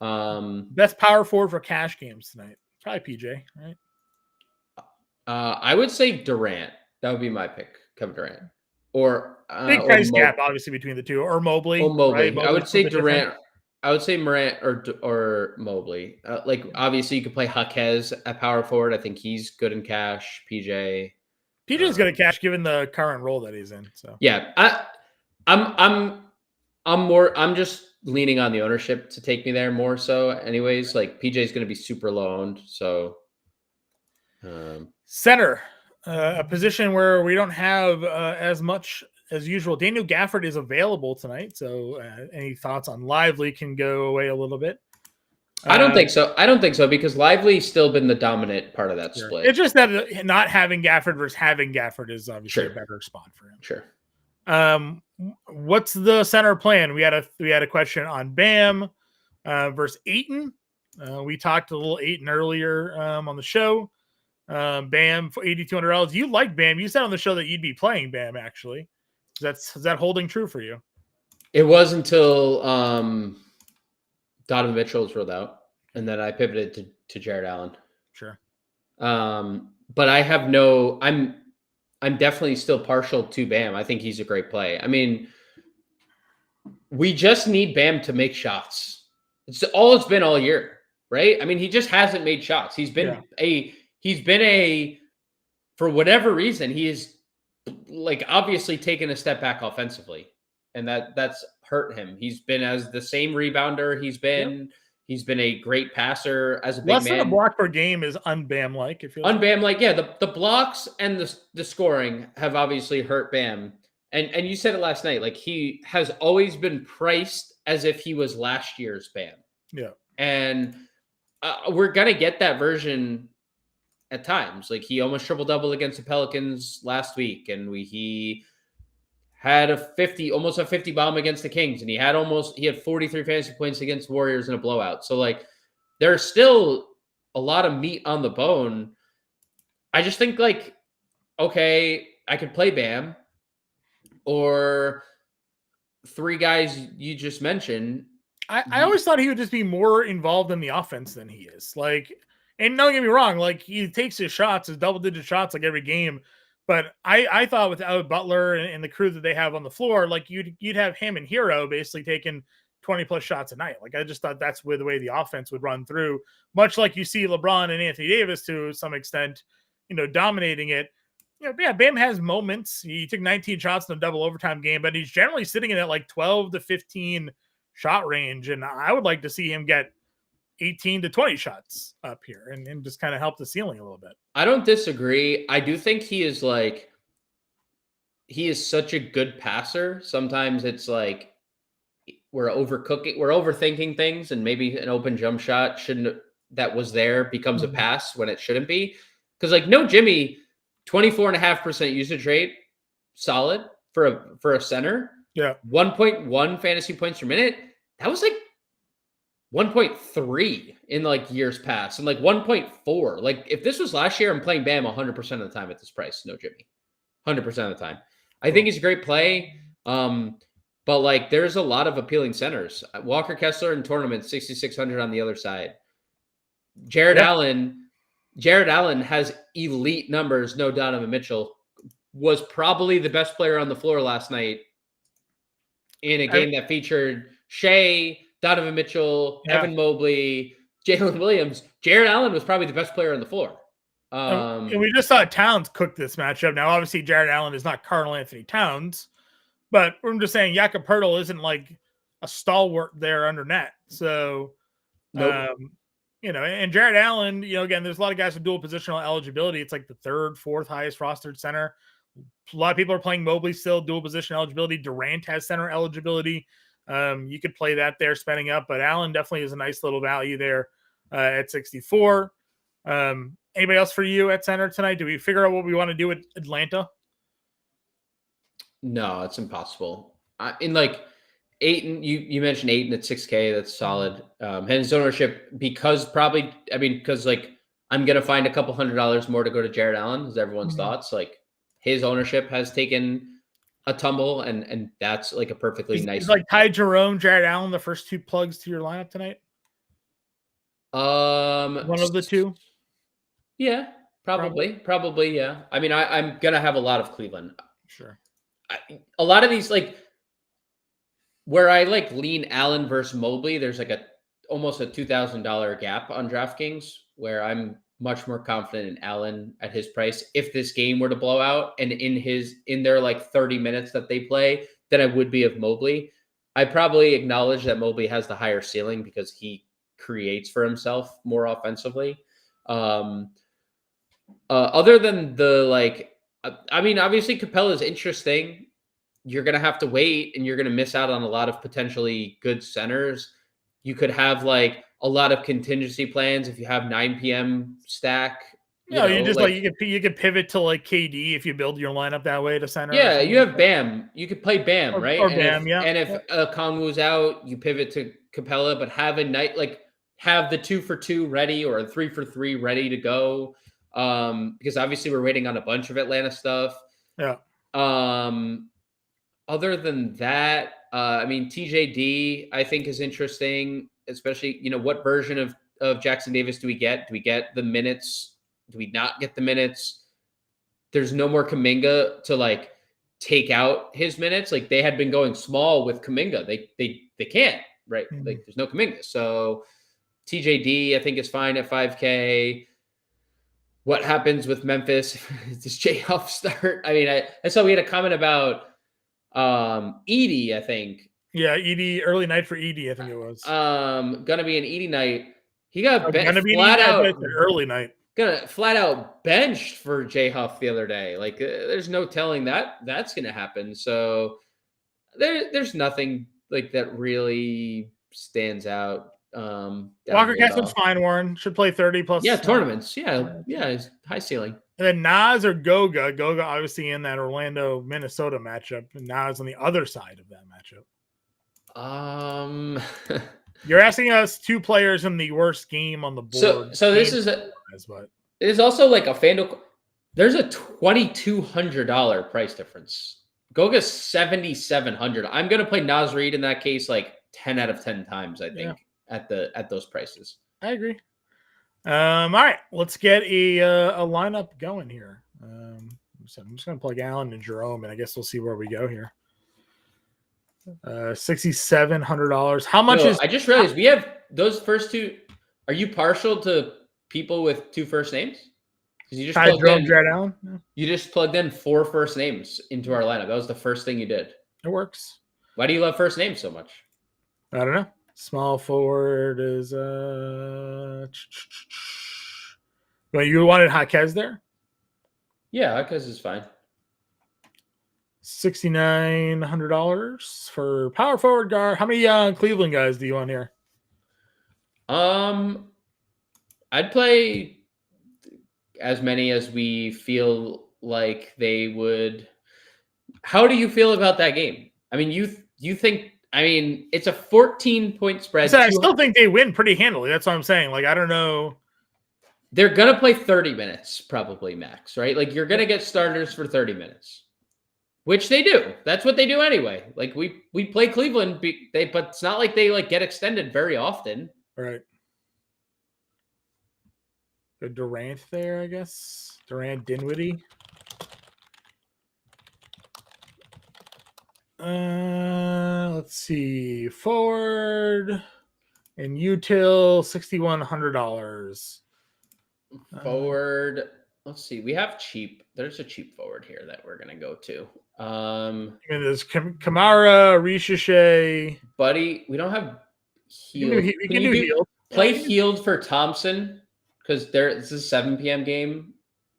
Best power forward for cash games tonight. Probably PJ, right? I would say Durant. That would be my pick, Kevin Durant. Or big price gap, obviously, between the two. Or Mobley. Right? I would say Durant. Different. I would say Morant or Mobley. Like obviously, you could play Jaquez at power forward. I think he's good in cash. PJ's going to cash given the current role that he's in. So yeah, I'm just leaning on the ownership to take me there more so. Anyways, like PJ is going to be super low owned. So center, a position where we don't have as much as usual. Daniel Gafford is available tonight. So any thoughts on Lively can go away a little bit. I don't think so. I don't think so because Lively's still been the dominant part of that split. It's just that not having Gafford versus having Gafford is obviously a better spot for him. Sure. What's the center plan? We had a question on Bam versus Ayton. We talked a little Ayton earlier on the show. Bam for $8,200. You like Bam? You said on the show that you'd be playing Bam. Actually, is that holding true for you? It was until Donovan Mitchell was ruled out, and then I pivoted to Jared Allen. Sure. But I have no. I'm definitely still partial to Bam. I think he's a great play. I mean, we just need Bam to make shots. It's all it's been all year, right? I mean, he just hasn't made shots. He's been for whatever reason, he is like obviously taken a step back offensively, and that's hurt him. He's been as the same rebounder. He's been a great passer as a big man. Less than a block per game is un-Bam-like. Un-Bam-like, yeah. The blocks and the scoring have obviously hurt Bam. And you said it last night, like he has always been priced as if he was last year's Bam. Yeah. And we're going to get that version at times. Like he almost triple-double against the Pelicans last week. And he had almost a 50 bomb against the Kings, and he had 43 fantasy points against Warriors in a blowout. So like there's still a lot of meat on the bone. I just think like, okay, I could play Bam or three guys you just mentioned. I always thought he would just be more involved in the offense than he is. Like, and don't get me wrong, like he takes his double-digit shots like every game. But I thought without Butler and the crew that they have on the floor, like you'd have him and Hero basically taking 20 plus shots a night. Like I just thought that's the way the offense would run through, much like you see LeBron and Anthony Davis to some extent, dominating it. Bam has moments. He took 19 shots in a double overtime game, but he's generally sitting in that like 12 to 15 shot range. And I would like to see him get 18 to 20 shots up here and just kind of help the ceiling a little bit. I don't disagree. I do think he is such a good passer. Sometimes it's like we're overthinking things, and maybe an open jump shot that was there becomes a pass when it shouldn't be. Because like no Jimmy, 24.5% usage rate, solid for a center. Yeah. 1.1 fantasy points per minute. That was like 1.3 in like years past, and like 1.4. Like if this was last year, I'm playing Bam 100% of the time at this price. No Jimmy, 100% of the time. I think he's a great play. But like there's a lot of appealing centers. Walker Kessler in tournament 6,600 on the other side. Jared Allen has elite numbers. No Donovan Mitchell was probably the best player on the floor last night in a game that featured Shea, Donovan Mitchell, Evan Mobley, Jalen Williams. Jared Allen was probably the best player on the floor. And we just saw Towns cook this matchup. Now, obviously, Jared Allen is not Karl Anthony Towns, but I'm just saying Jakob Poeltl isn't like a stalwart there under net. So, and Jared Allen, again, there's a lot of guys with dual positional eligibility. It's like the third, fourth highest rostered center. A lot of people are playing Mobley still, dual position eligibility. Durant has center eligibility. You could play that there, spending up, but Allen definitely is a nice little value there at 64. Anybody else for you at center tonight? Do we figure out what we want to do with Atlanta? No, it's impossible. In like Ayton, you mentioned Ayton at 6K. That's solid. His ownership because like I'm gonna find a couple $100 more to go to Jared Allen. Is everyone's thoughts? Like his ownership has taken a tumble, and that's like a perfectly nice. It's like Ty Jerome, Jared Allen, the first two plugs to your lineup tonight. One of the two. Yeah, probably. Yeah. I mean, I'm gonna have a lot of Cleveland. Sure. A lot of these, like where I like lean Allen versus Mobley, there's like almost a $2,000 gap on DraftKings where I'm much more confident in Allen at his price. If this game were to blow out and in their like 30 minutes that they play, than I would be of Mobley. I probably acknowledge that Mobley has the higher ceiling because he creates for himself more offensively. Other than the obviously Capella is interesting. You're going to have to wait and you're going to miss out on a lot of potentially good centers. You could have a lot of contingency plans if you have 9 p.m. stack. You could pivot to KD if you build your lineup that way to center. Yeah, you have Bam. You could play Bam, right? Or Bam, And if Kongwu's out, you pivot to Capella, but have a night have the 2-for-2 ready or a 3-for-3 ready to go. Because obviously we're waiting on a bunch of Atlanta stuff. Yeah. Other than that, TJD I think is interesting, especially what version of Jackson Davis do we get? Do we get the minutes? Do we not get the minutes? There's no more Kuminga to take out his minutes. They had been going small with Kuminga. They can't, right? Mm-hmm. There's no Kuminga. So TJD I think is fine at 5K. What happens with Memphis? Does Jay Huff start? I saw we had a comment about Edie, I think. Yeah, Edie, early night for Edie, I think it was. Gonna be an Edie night. He got flat out early night. Gonna flat out benched for Jay Huff the other day. There's no telling that's gonna happen. So there's nothing that really stands out. Walker Kessler's fine, Warren. Should play 30 plus. Yeah, tournaments. Yeah, he's high ceiling. And then Nas or Goga. Goga obviously in that Orlando Minnesota matchup, and Nas on the other side of that matchup. You're asking us two players in the worst game on the board. So this is it's also a FanDuel. There's a $2,200 price difference. Goga's $7,700. I'm gonna play Nas Reed in that case 10 out of 10 times. I think at those prices. I agree. All right, let's get a lineup going here. I'm just gonna plug Allen and Jerome, and I guess we'll see where we go here. $6,700. How much is? I just realized we have those first two. Are you partial to people with two first names? Because you just plugged in Jared Allen. Yeah. You just plugged in 4 first names into our lineup. That was the first thing you did. It works. Why do you love first names so much? I don't know. Small forward is Well, you wanted Jaquez there? Yeah, Jaquez is fine. $6,900 for power forward guard. How many Cleveland guys do you want here? I'd play as many as we feel like they would. How do you feel about that game? You think? It's a 14-point spread. I still think they win pretty handily. That's what I'm saying. I don't know. They're gonna play 30 minutes, probably max, right? You're gonna get starters for 30 minutes. Which they do. That's what they do anyway. We play Cleveland, but it's not like they get extended very often. Right. The Durant there, I guess. Durant, Dinwiddie. Let's see. Forward and util $6,100. Forward. Let's see. We have cheap. There's a cheap forward here that we're gonna go to. There's Kamara, Richiche. Buddy, we don't have healed. We can do healed. Play healed for Thompson because this is a 7 p.m. game,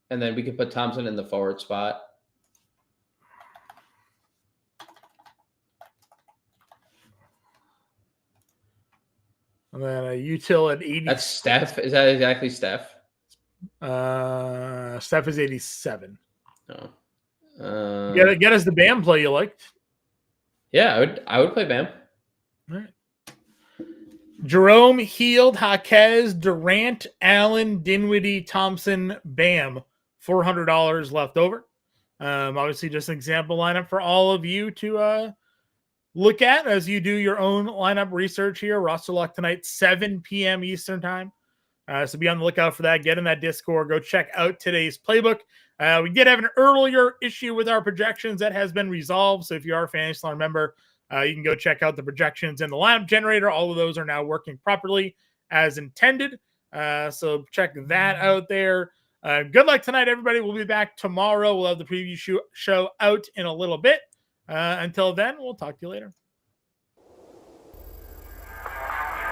and then we could put Thompson in the forward spot. And then a util at 80. That's Steph. Is that exactly Steph? Steph is 87. No. Get us the Bam play you liked. Yeah, I would play Bam. All right. Jerome, Heald, Jaquez, Durant, Allen, Dinwiddie, Thompson, Bam. $400 left over. Obviously, just an example lineup for all of you to look at as you do your own lineup research here. Roster lock tonight, 7 p.m. Eastern time. So be on the lookout for that. Get in that Discord. Go check out today's playbook. We did have an earlier issue with our projections that has been resolved. So if you are a FANation member, you can go check out the projections in the lineup generator. All of those are now working properly as intended. So check that out there. Good luck tonight, everybody. We'll be back tomorrow. We'll have the preview show out in a little bit. Until then, we'll talk to you later.